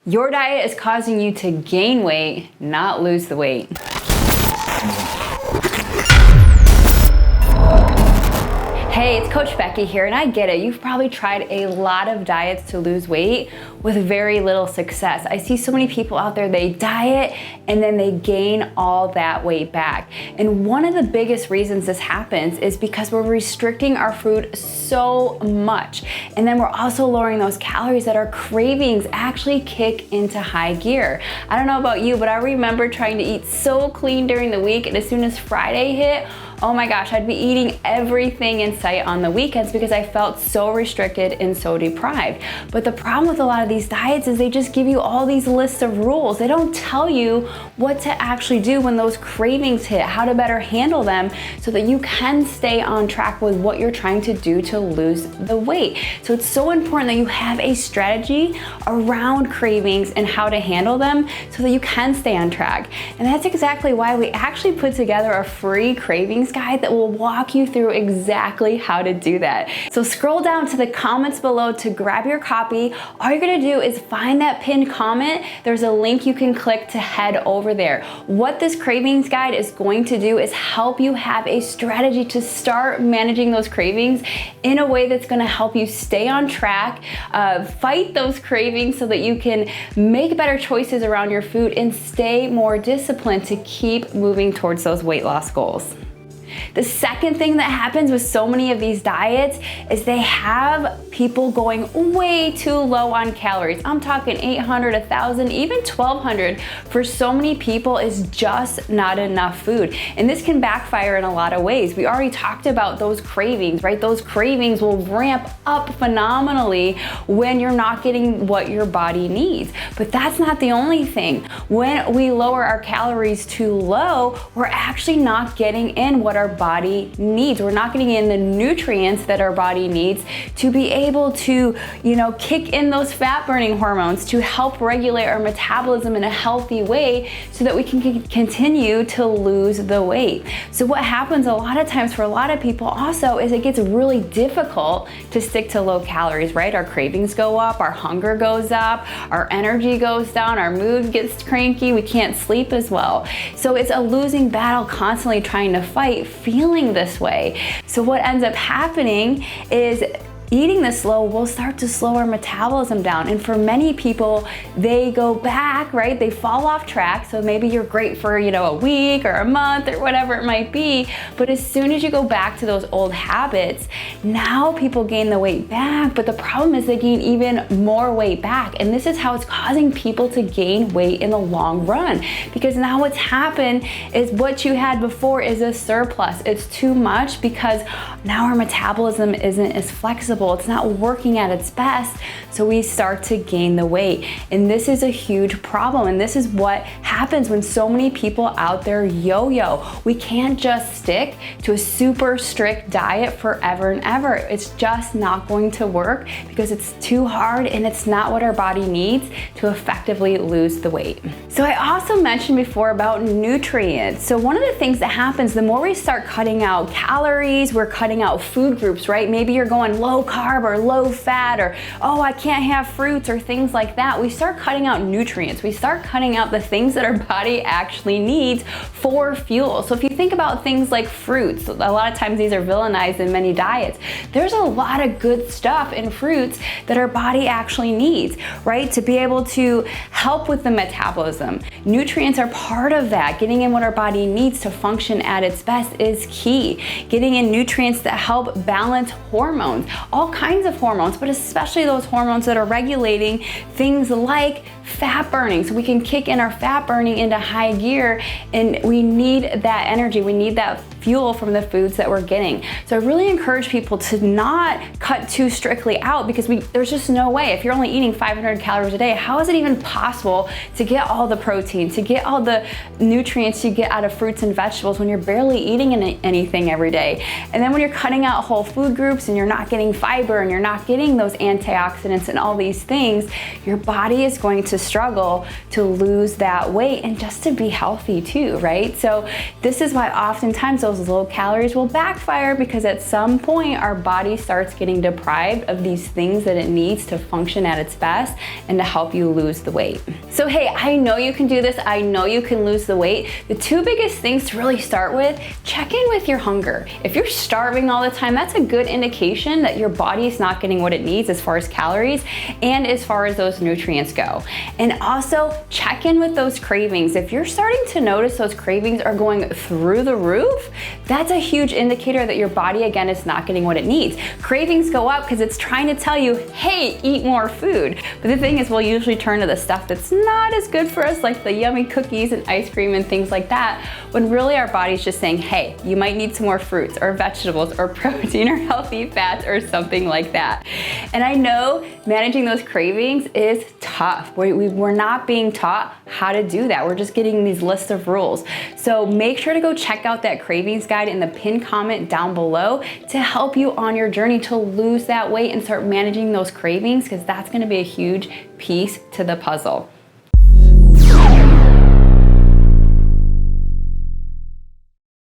Your diet is causing you to gain weight, not lose the weight. Hey, it's Coach Becky here, and I get it. You've probably tried a lot of diets to lose weight with very little success. I see so many people out there, they diet and then they gain all that weight back. And one of the biggest reasons this happens is because we're restricting our food so much. And then we're also lowering those calories that our cravings actually kick into high gear. I don't know about you, but I remember trying to eat so clean during the week, and as soon as Friday hit, oh my gosh, I'd be eating everything in sight on the weekends because I felt so restricted and so deprived. But the problem with a lot of these diets is they just give you all these lists of rules. They don't tell you what to actually do when those cravings hit, how to better handle them so that you can stay on track with what you're trying to do to lose the weight. So it's so important that you have a strategy around cravings and how to handle them so that you can stay on track. And that's exactly why we actually put together a free cravings guide that will walk you through exactly how to do that. So scroll down to the comments below to grab your copy. All you're gonna do is find that pinned comment. There's a link you can click to head over there. What this cravings guide is going to do is help you have a strategy to start managing those cravings in a way that's gonna help you stay on track, fight those cravings so that you can make better choices around your food and stay more disciplined to keep moving towards those weight loss goals. The second thing that happens with so many of these diets is they have people going way too low on calories. I'm talking 800, 1,000, even 1,200 for so many people is just not enough food. And this can backfire in a lot of ways. We already talked about those cravings, right? Those cravings will ramp up phenomenally when you're not getting what your body needs. But that's not the only thing. When we lower our calories too low, we're actually not getting in what our body needs. We're not getting in the nutrients that our body needs to be able to, kick in those fat burning hormones to help regulate our metabolism in a healthy way so that we can continue to lose the weight. So what happens a lot of times for a lot of people also is it gets really difficult to stick to low calories, right? Our cravings go up, our hunger goes up, our energy goes down, our mood gets cranky, we can't sleep as well. So it's a losing battle constantly trying to fight feeling this way. So what ends up happening is eating this slow will start to slow our metabolism down. And for many people, they go back, right? They fall off track. So maybe you're great for, a week or a month or whatever it might be. But as soon as you go back to those old habits, now people gain the weight back. But the problem is they gain even more weight back. And this is how it's causing people to gain weight in the long run. Because now what's happened is what you had before is a surplus. It's too much because now our metabolism isn't as flexible. It's not working at its best, so we start to gain the weight. And this is a huge problem, and this is what happens when so many people out there yo-yo. We can't just stick to a super strict diet forever and ever. It's just not going to work because it's too hard and it's not what our body needs to effectively lose the weight. So I also mentioned before about nutrients. So one of the things that happens, the more we start cutting out calories, we're cutting out food groups, right? Maybe you're going low carb or low fat or, oh, I can't have fruits or things like that. We start cutting out nutrients. We start cutting out the things that our body actually needs for fuel. So if you think about things like fruits, a lot of times these are villainized in many diets. There's a lot of good stuff in fruits that our body actually needs, right? To be able to help with the metabolism. Nutrients are part of that. Getting in what our body needs to function at its best is key. Getting in nutrients that help balance hormones, all kinds of hormones, but especially those hormones that are regulating things like fat burning. So we can kick in our fat burning into high gear, and we need that energy. We need that fuel from the foods that we're getting. So I really encourage people to not cut too strictly out because there's just no way. If you're only eating 500 calories a day, how is it even possible to get all the protein, to get all the nutrients you get out of fruits and vegetables when you're barely eating anything every day? And then when you're cutting out whole food groups and you're not getting fiber and you're not getting those antioxidants and all these things, your body is going to struggle to lose that weight and just to be healthy too, right? So this is why oftentimes those low calories will backfire, because at some point our body starts getting deprived of these things that it needs to function at its best and to help you lose the weight. So hey, I know you can do this. I know you can lose the weight. The two biggest things to really start with, check in with your hunger. If you're starving all the time, that's a good indication that your body is not getting what it needs as far as calories and as far as those nutrients go. And also check in with those cravings. If you're starting to notice those cravings are going through the roof, that's a huge indicator that your body again is not getting what it needs. Cravings go up because it's trying to tell you, hey, eat more food. But the thing is, we'll usually turn to the stuff that's not as good for us, like the yummy cookies and ice cream and things like that, when really our body's just saying, hey, you might need some more fruits or vegetables or protein or healthy fats or something like that. And I know managing those cravings is tough. We're not being taught how to do that. We're just getting these lists of rules. So make sure to go check out that cravings guide in the pinned comment down below to help you on your journey to lose that weight and start managing those cravings, because that's gonna be a huge piece to the puzzle.